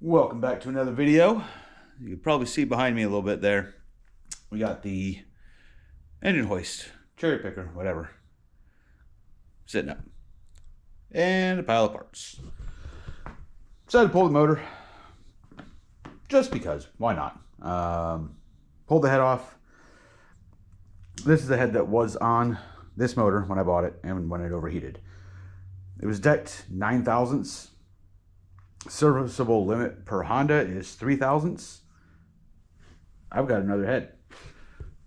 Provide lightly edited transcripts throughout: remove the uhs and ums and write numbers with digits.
Welcome back to another video. You can probably see behind me a little bit there. We got the engine hoist, cherry picker, whatever, sitting up. And a pile of parts. Decided to pull the motor. Just because, why not? Pulled the head off. This is the head that was on this motor when I bought it and when it overheated. It was decked 9 thousandths. Serviceable limit per Honda is 3 thousandths. I've got another head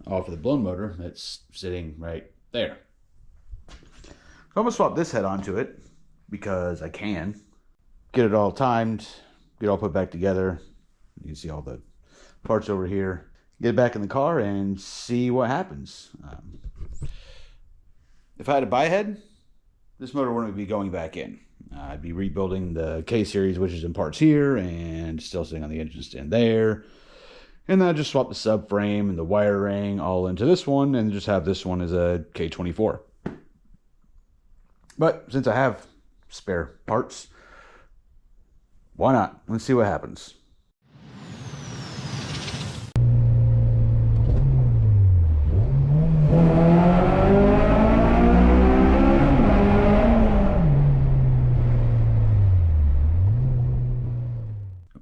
off of the blown motor that's sitting right there. So I'm gonna swap this head onto it because I can. Get it all timed, get it all put back together. You can see all the parts over here. Get it back in the car and see what happens. If I had a buy head, this motor wouldn't be going back in. I'd be rebuilding the K-series, which is in parts here, and still sitting on the engine stand there. And then I just swap the subframe and the wiring all into this one, and just have this one as a K24. But since I have spare parts, why not? Let's see what happens.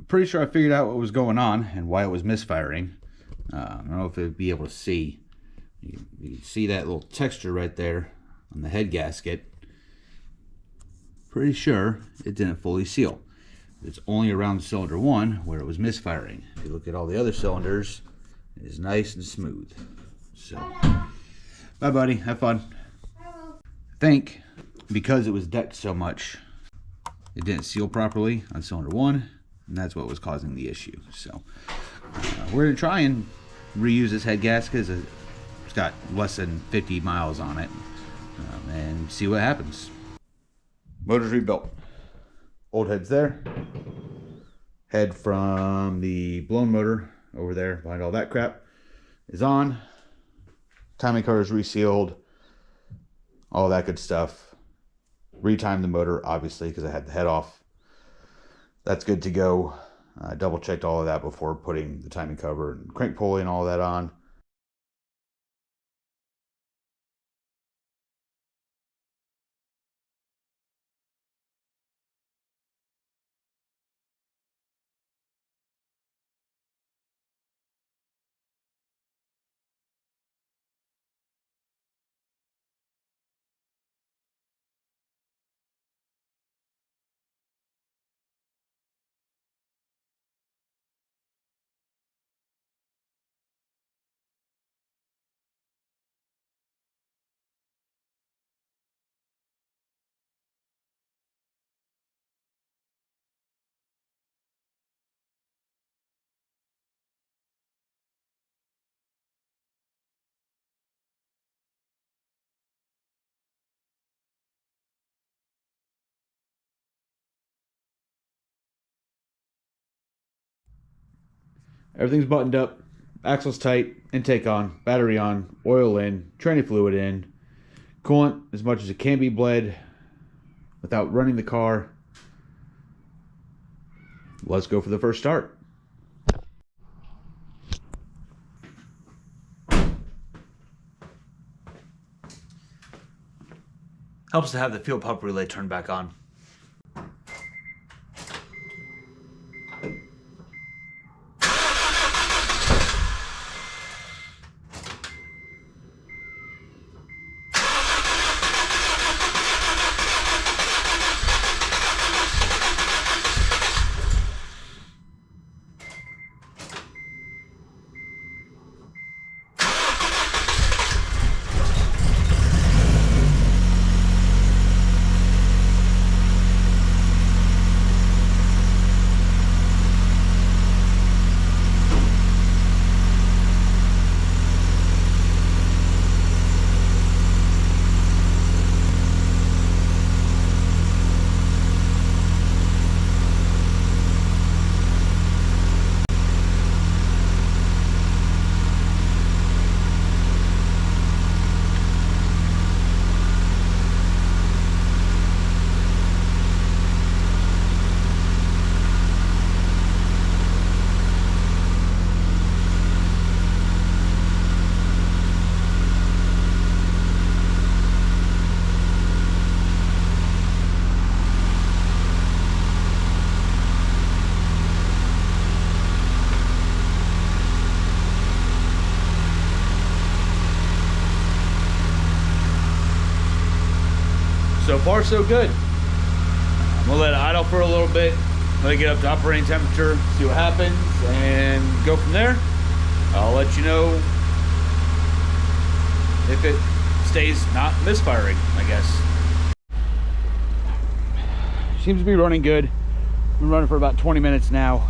Pretty sure I figured out what was going on and why it was misfiring. I don't know if it'd be able to see. You can see that little texture right there on the head gasket. Pretty sure it didn't fully seal. It's only around cylinder 1 where it was misfiring. If you look at all the other cylinders, it is nice and smooth. So, bye buddy, have fun. I think because it was decked so much, it didn't seal properly on cylinder 1. And that's what was causing the issue. So we're going to try and reuse this head gasket. It's got less than 50 miles on it. And see what happens. Motor's rebuilt. Old head's there. Head from the blown motor over there behind all that crap is on. Timing cover is resealed. All that good stuff. Retimed the motor, obviously, because I had the head off. That's good to go. I double checked all of that before putting the timing cover and crank pulley and all that on. Everything's buttoned up, axle's tight, intake on, battery on, oil in, tranny fluid in, coolant as much as it can be bled without running the car. Let's go for the first start. Helps to have the fuel pump relay turned back on. far so good. I'm gonna let it idle for a little bit, let it get up to operating temperature, see what happens, and go from there. I'll let you know if it stays not misfiring, I guess. Seems to be running good. Been running for about 20 minutes now.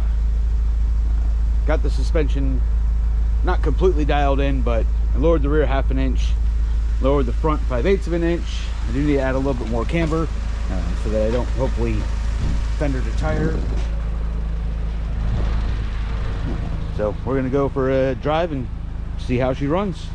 Got the suspension not completely dialed in, but I lowered the rear 1/2 inch, lowered the front 5/8 of an inch. I do need to add a little bit more camber so that I don't hopefully fender to tire. So we're gonna go for a drive and see how she runs.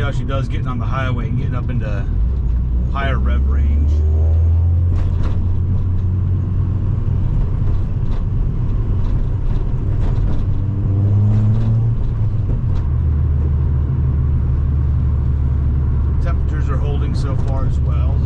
How she does getting on the highway and getting up into higher rev range. Temperatures are holding so far as well.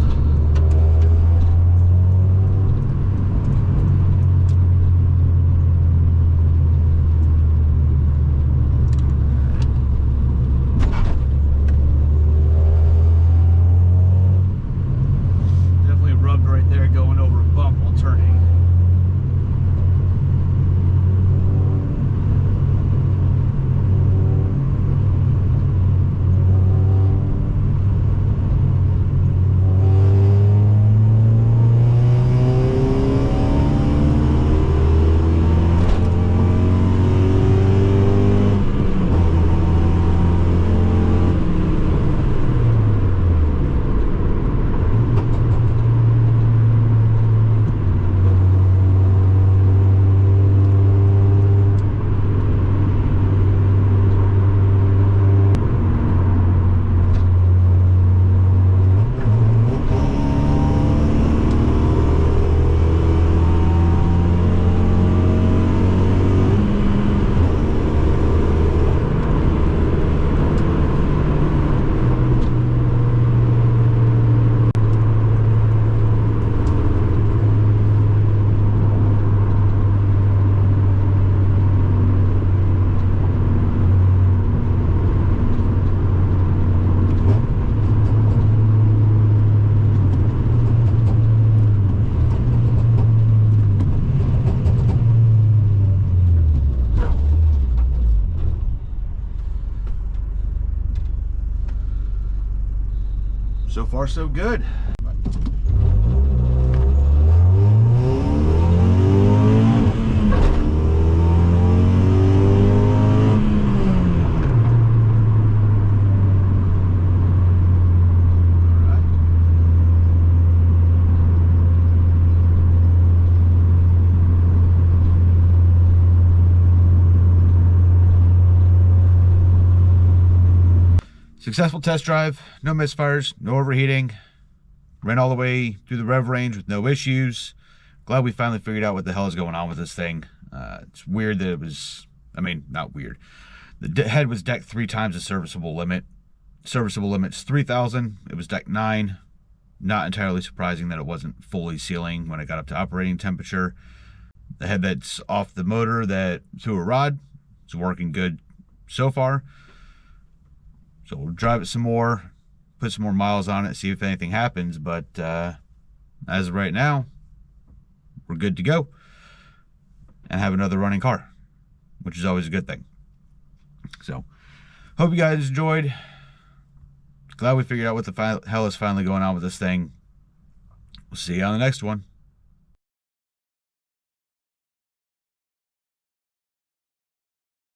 So far, so good. Successful test drive, no misfires, no overheating. Ran all the way through the rev range with no issues. Glad we finally figured out what the hell is going on with this thing. It's weird that it was, I mean, not weird. The head was decked 3 times the serviceable limit. Serviceable limit's 3,000. It was decked 9. Not entirely surprising that it wasn't fully sealing when it got up to operating temperature. The head that's off the motor that threw a rod is working good so far. So we'll drive it some more, put some more miles on it, see if anything happens. But as of right now, we're good to go and have another running car, which is always a good thing. So hope you guys enjoyed. Glad we figured out what the hell is finally going on with this thing. We'll see you on the next one.